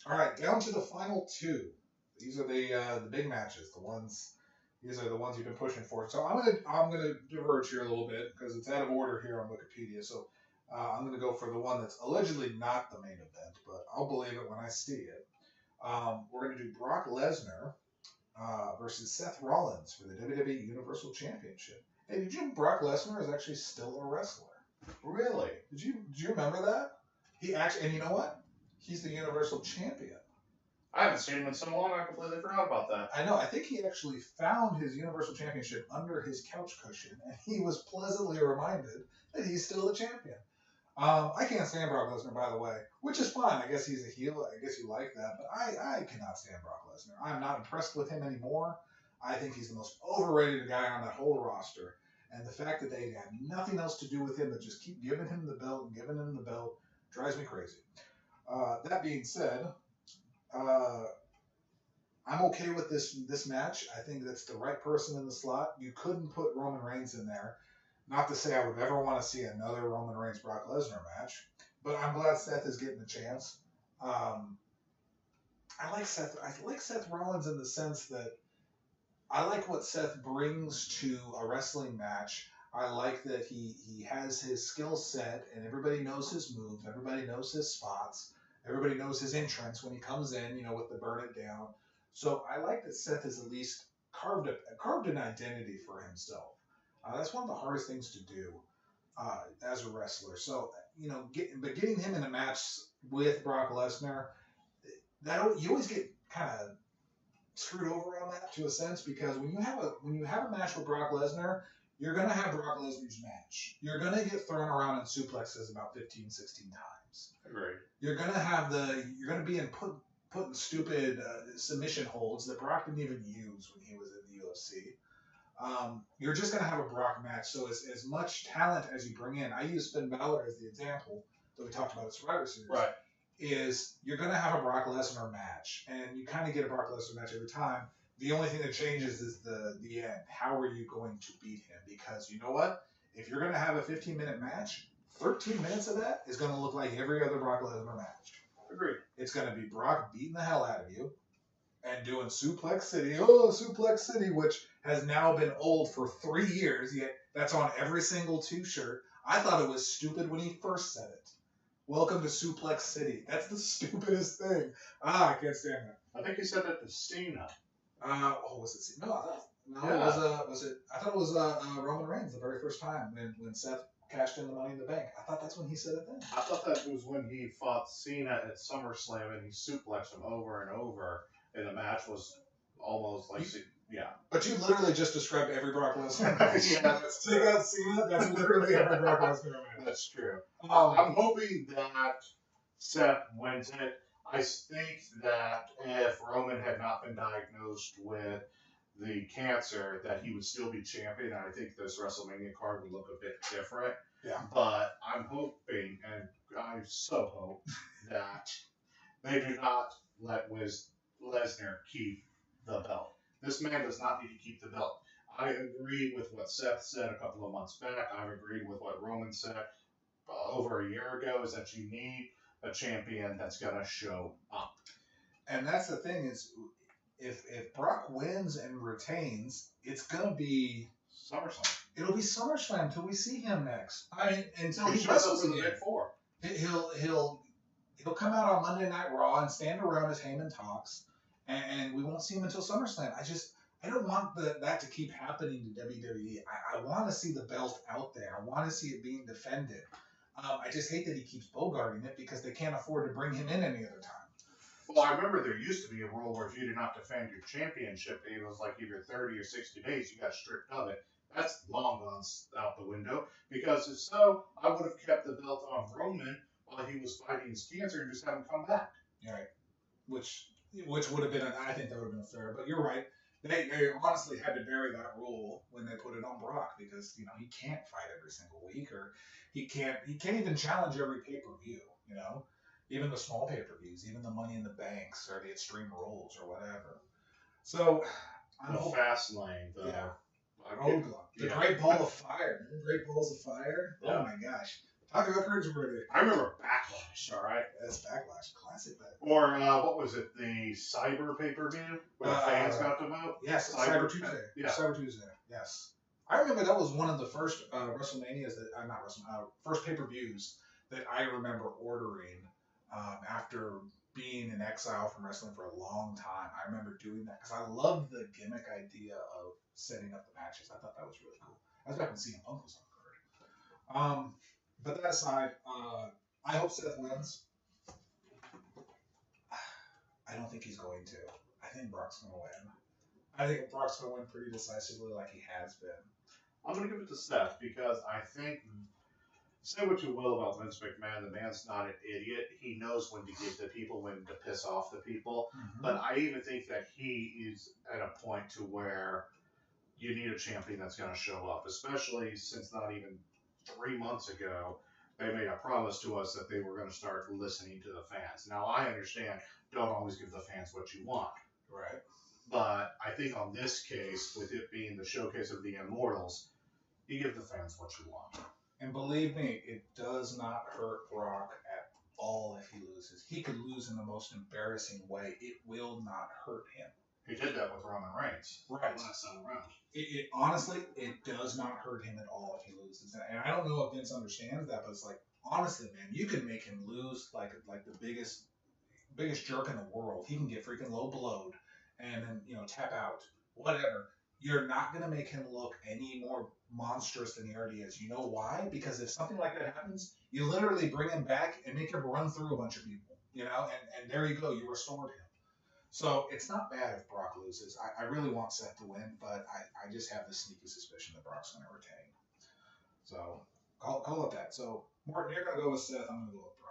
All right, down to the final two. These are the big matches. These are the ones you've been pushing for. So I'm gonna diverge here a little bit because it's out of order here on Wikipedia. So I'm gonna go for the one that's allegedly not the main event, but I'll believe it when I see it. We're gonna do Brock Lesnar versus Seth Rollins for the WWE Universal Championship. Hey, did you know Brock Lesnar is actually still a wrestler? Really? Did you remember that? He actually, and you know what? He's the Universal Champion. I haven't seen him in so long, I completely forgot about that. I know. I think he actually found his Universal Championship under his couch cushion, and he was pleasantly reminded that he's still the champion. I can't stand Brock Lesnar, by the way, which is fine. I guess he's a heel. I guess you like that, but I cannot stand Brock Lesnar. I'm not impressed with him anymore. I think he's the most overrated guy on that whole roster. And the fact that they have nothing else to do with him but just keep giving him the belt and giving him the belt drives me crazy. That being said, I'm okay with this match. I think that's the right person in the slot. You couldn't put Roman Reigns in there. Not to say I would ever want to see another Roman Reigns Brock Lesnar match, but I'm glad Seth is getting a chance. I like Seth. I like Seth Rollins in the sense that I like what Seth brings to a wrestling match. I like that he has his skill set and everybody knows his moves. Everybody knows his spots. Everybody knows his entrance when he comes in, with the burn it down. So I like that Seth has at least carved an identity for himself. That's one of the hardest things to do as a wrestler. So, getting him in a match with Brock Lesnar, you always get kind of screwed over on that to a sense because when you have a match with Brock Lesnar, you're going to have Brock Lesnar's match. You're going to get thrown around in suplexes about 15, 16 times. Agreed. You're going to be put in stupid submission holds that Brock didn't even use when he was in the UFC. You're just going to have a Brock match. So as much talent as you bring in, I use Finn Balor as the example that we talked about at Survivor Series. Right. Is you're going to have a Brock Lesnar match, and you kind of get a Brock Lesnar match every time. The only thing that changes is the end. How are you going to beat him? Because you know what? If you're going to have a 15-minute match, 13 minutes of that is going to look like every other Brock Lesnar match. Agreed. It's going to be Brock beating the hell out of you and doing Suplex City. Oh, Suplex City, which has now been old for 3 years, yet that's on every single shirt. I thought it was stupid when he first said it. Welcome to Suplex City. That's the stupidest thing. I can't stand that. I think he said that to Cena. Was it Cena? No, yeah. Was it? I thought it was Roman Reigns the very first time when Seth cashed in the Money in the Bank. I thought that's when he said it then. I thought that was when he fought Cena at SummerSlam and he suplexed him over and over, and the match was almost like yeah. But you literally just described every Brock Lesnar match. Yeah, take out Cena. That's literally every Brock Lesnar match. That's true. I'm hoping that Seth wins it. I think that if Roman had not been diagnosed with the cancer, that he would still be champion. And I think this WrestleMania card would look a bit different. Yeah. But I'm hoping, and I so hope, that they do not let Lesnar keep the belt. This man does not need to keep the belt. I agree with what Seth said a couple of months back. I've agreed with what Roman said over a year ago, is that you need a champion that's going to show up. And that's the thing is, if Brock wins and retains, it's going to be SummerSlam. It'll be SummerSlam until we see him next. I mean, until he wrestles in the Big Four. He'll come out on Monday Night Raw and stand around as Heyman talks, and we won't see him until SummerSlam. I don't want that to keep happening to WWE. I want to see the belt out there. I want to see it being defended. I just hate that he keeps bogarting it because they can't afford to bring him in any other time. Well, I remember there used to be a rule where if you did not defend your championship, it was like either 30 or 60 days, you got stripped of it. That's long gone out the window, because if so, I would have kept the belt on Roman while he was fighting his cancer and just have him come back. Right. Which would have been, I think that would have been fair, but you're right. They honestly had to bury that rule when they put it on Brock because, he can't fight every single week, or he can't even challenge every pay-per-view, even the small pay-per-views, even the Money in the Banks or the Extreme Rules or whatever. So, Fast Lane, though. Yeah. The Great Ball of Fire. Great Balls of Fire? Yeah. Oh my gosh. Talk about cringeworthy. I remember Backlash, all right? That's Backlash. Classic Backlash. Or what was it? The Cyber pay-per-view where the fans got to vote. Yes, Cyber Tuesday. Yeah. Cyber Tuesday. Yes. I remember that was one of the first WrestleManias that not WrestleMania, first pay-per-views that I remember ordering after being in exile from wrestling for a long time. I remember doing that because I loved the gimmick idea of setting up the matches. I thought that was really cool. I was back when CM Punk was on the card. But that aside, I hope Seth wins. I don't think he's going to. I think Brock's going to win. I think Brock's going to win pretty decisively like he has been. I'm going to give it to Seth because I think, say what you will about Vince McMahon, the man's not an idiot. He knows when to give the people, when to piss off the people. Mm-hmm. But I even think that he is at a point to where you need a champion that's going to show up, especially since not even 3 months ago, they made a promise to us that they were going to start listening to the fans. Now, I understand, don't always give the fans what you want. Right. But I think on this case, with it being the showcase of the Immortals, you give the fans what you want. And believe me, it does not hurt Brock at all if he loses. He could lose in the most embarrassing way. It will not hurt him. He did that with Roman Reigns. Right. Last time around. It honestly, it does not hurt him at all if he loses. And I don't know if Vince understands that, but it's like, honestly, man, you can make him lose like the biggest jerk in the world. He can get freaking low blowed and then, tap out, whatever. You're not going to make him look any more monstrous than he already is. You know why? Because if something like that happens, you literally bring him back and make him run through a bunch of people, and there you go. You restored him. So it's not bad if Brock loses. I really want Seth to win, but I just have this sneaky suspicion that Brock's going to retain. So call it that. So, Martin, you're going to go with Seth. I'm going to go with Brock.